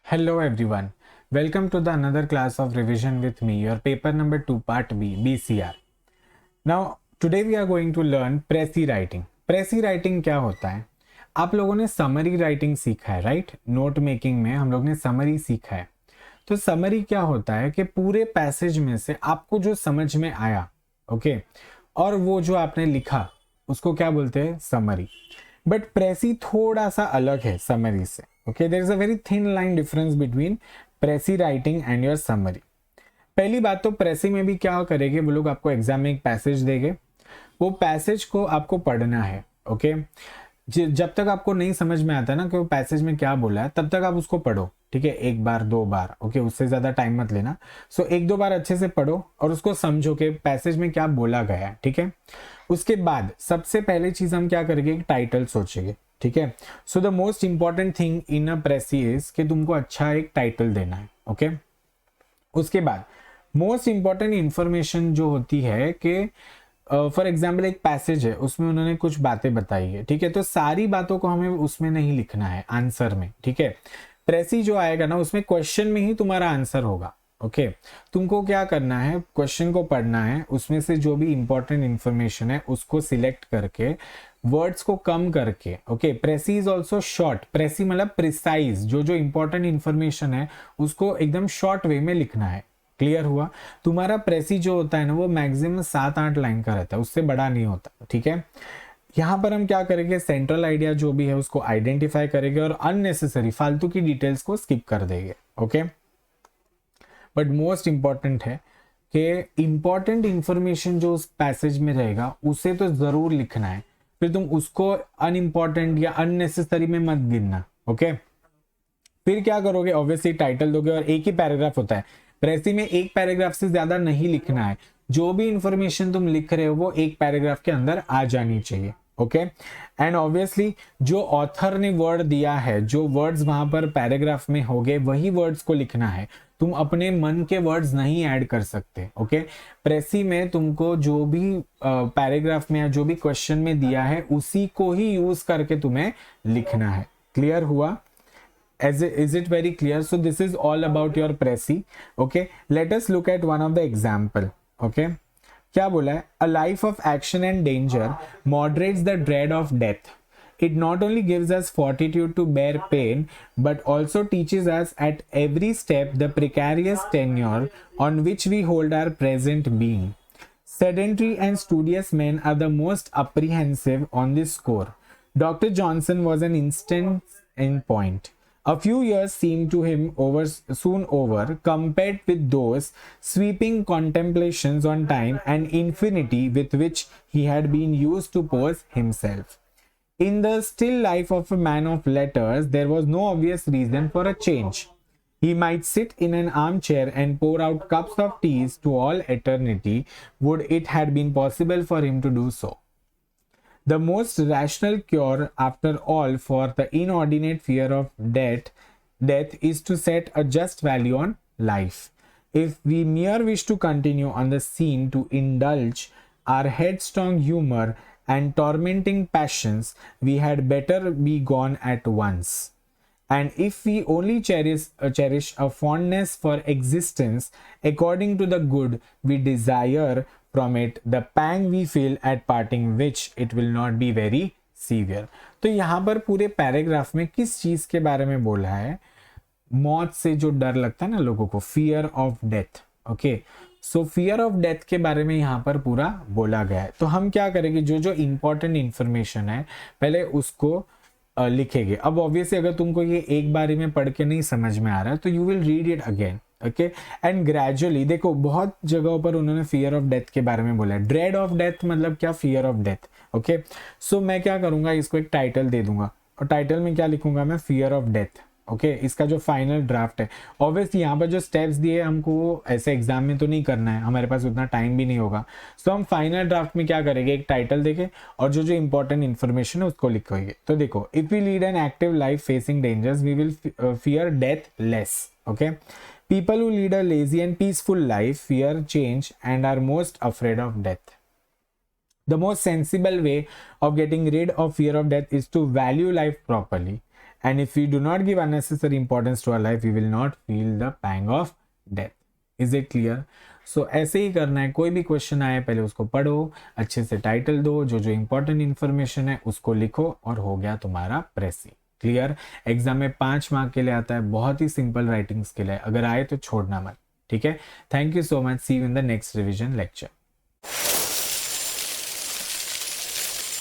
Hello everyone. Welcome to the another class of revision with me, your paper number 2 part B, BCR. Now today we are going to learn Prezi writing. Prezi writing क्या होता है? आप लोगों ने summary writing सीखा है, right? Note making में हम लोग ने समरी सीखा है. तो समरी क्या होता है कि पूरे पैसेज में से आपको जो समझ में आया, ओके, और वो जो आपने लिखा उसको क्या बोलते हैं? समरी. बट प्रेसी थोड़ा सा अलग है समरी से. Okay, there is a very thin line difference between precis writing and your summary. पहली बात तो प्रेसी में भी क्या करेंगे वो लोग, आपको एग्जाम में एक पैसेज देंगे, वो पैसेज को आपको पढ़ना है. ओके, जब तक आपको नहीं समझ में आता ना कि वो पैसेज में क्या बोला है, तब तक आप उसको पढ़ो. ठीक है, एक बार दो बार, ओके, उससे ज्यादा टाइम मत लेना. सो एक दो बार अच्छे से पढ़ो और उसको समझो कि पैसेज में क्या बोला गया है. ठीक है, उसके बाद सबसे पहले चीज हम क्या करेंगे, एक टाइटल सोचेंगे. ठीक है, so the most important thing in a precis is कि तुमको अच्छा एक टाइटल देना है. ओके, उसके बाद मोस्ट इंपॉर्टेंट इंफॉर्मेशन जो होती है कि फॉर एग्जाम्पल एक पैसेज है, उसमें उन्होंने कुछ बातें बताई है. ठीक है, तो सारी बातों को हमें उसमें नहीं लिखना है आंसर में. ठीक है, प्रेसी जो आएगा ना उसमें क्वेश्चन में ही तुम्हारा आंसर होगा. ओके, तुमको क्या करना है, क्वेश्चन को पढ़ना है, उसमें से जो भी इंपॉर्टेंट इंफॉर्मेशन है उसको सिलेक्ट करके वर्ड्स को कम करके. Okay, precis is also short. Precis मतलब प्रिसाइज, जो जो इंपॉर्टेंट इंफॉर्मेशन है उसको एकदम शॉर्ट वे में लिखना है. क्लियर हुआ? तुम्हारा प्रेसी जो होता है ना वो मैक्सिमम 7-8 लाइन का रहता है, उससे बड़ा नहीं होता. ठीक है, यहां पर हम क्या करेंगे, सेंट्रल आइडिया जो भी है उसको आइडेंटिफाई करेंगे और अननेसेसरी फालतू की डिटेल्स को स्किप कर देंगे. ओके, बट मोस्ट इंपॉर्टेंट है कि इंपॉर्टेंट इंफॉर्मेशन जो उस पैसेज में रहेगा उसे तो जरूर लिखना है. फिर तुम उसको अनइंपॉर्टेंट या अननेसेसरी में मत गिनना. ओके, फिर क्या करोगे, ऑब्वियसली टाइटल दोगे और एक ही पैराग्राफ होता है. प्रेसी में एक पैराग्राफ से ज्यादा नहीं लिखना है. जो भी इंफॉर्मेशन तुम लिख रहे हो वो एक पैराग्राफ के अंदर आ जानी चाहिए. ओके, एंड ऑब्वियसली जो ऑथर ने वर्ड दिया है, जो वर्ड्स वहां पर पैराग्राफ में होंगे वही वर्ड्स को लिखना है. तुम अपने मन के वर्ड्स नहीं ऐड कर सकते. ओके, प्रेसी में तुमको जो भी पैराग्राफ में या जो भी क्वेश्चन में दिया है उसी को ही यूज करके तुम्हें लिखना है. क्लियर हुआ? Is it very clear? So this is all about your Prezi. Okay, let us look at one of the example. Okay, क्या बोला है? A life of action and danger moderates the dread of death. It not only gives us fortitude to bear pain, but also teaches us at every step the precarious tenure on which we hold our present being. Sedentary and studious men are the most apprehensive on this score. Dr. Johnson was an instance in point. A few years seemed to him soon over, compared with those sweeping contemplations on time and infinity with which he had been used to pose himself. In the still life of a man of letters, there was no obvious reason for a change. He might sit in an armchair and pour out cups of tea to all eternity, would it had been possible for him to do so. The most rational cure, after all, for the inordinate fear of death is to set a just value on life. If we mere wish to continue on the scene to indulge our headstrong humor and tormenting passions, we had better be gone at once. And if we only cherish a fondness for existence according to the good we desire from it, the pang we feel at parting which it will not be very severe. तो यहाँ पर पूरे paragraph में किस चीज के बारे में बोला है? मौत से जो डर लगता है ना लोगों को, fear of death. Okay, so fear of death के बारे में यहाँ पर पूरा बोला गया है. तो हम क्या करेंगे, जो जो इंपॉर्टेंट इंफॉर्मेशन है पहले उसको लिखेंगे. अब ऑब्वियसली अगर तुमको ये एक बारी में पढ़ के नहीं समझ में आ रहा है तो you will read it again. Okay, and gradually देखो बहुत जगहों पर उन्होंने फियर ऑफ डेथ के बारे में बोला है. ड्रेड ऑफ डेथ मतलब क्या? Fear of death. ओके, सो मैं क्या करूंगा, इसको एक टाइटल दे दूंगा और टाइटल में क्या लिखूंगा मैं? Fear of death. ओके, इसका जो फाइनल ड्राफ्ट है, ऑब्वियसली यहाँ पर जो स्टेप्स दिए हमको वो ऐसे एग्जाम में तो नहीं करना है, हमारे पास उतना टाइम भी नहीं होगा. सो हम फाइनल ड्राफ्ट में क्या करेंगे, एक टाइटल देके और जो जो इंपॉर्टेंट इन्फॉर्मेशन है उसको लिखेंगे. तो देखो, if we lead an active life facing dangers we will fear death less. Okay, people who lead a lazy and peaceful life fear change and are most afraid of death. The most sensible way of getting rid of fear of death is to value life properly and if we do not give unnecessary importance to our life, we will not feel the pang of death. Is it clear? So ऐसे ही करना है, कोई भी question आए पहले उसको पढ़ो, अच्छे से टाइटल दो, जो जो इंपॉर्टेंट इन्फॉर्मेशन है उसको लिखो, और हो गया तुम्हारा प्रेसी। क्लियर? एग्जाम में 5 मार्क के लिए आता है, बहुत ही सिंपल राइटिंग स्किल है, अगर आए तो छोड़ना मत। ठीक है, thank you so much, see you in the next revision lecture.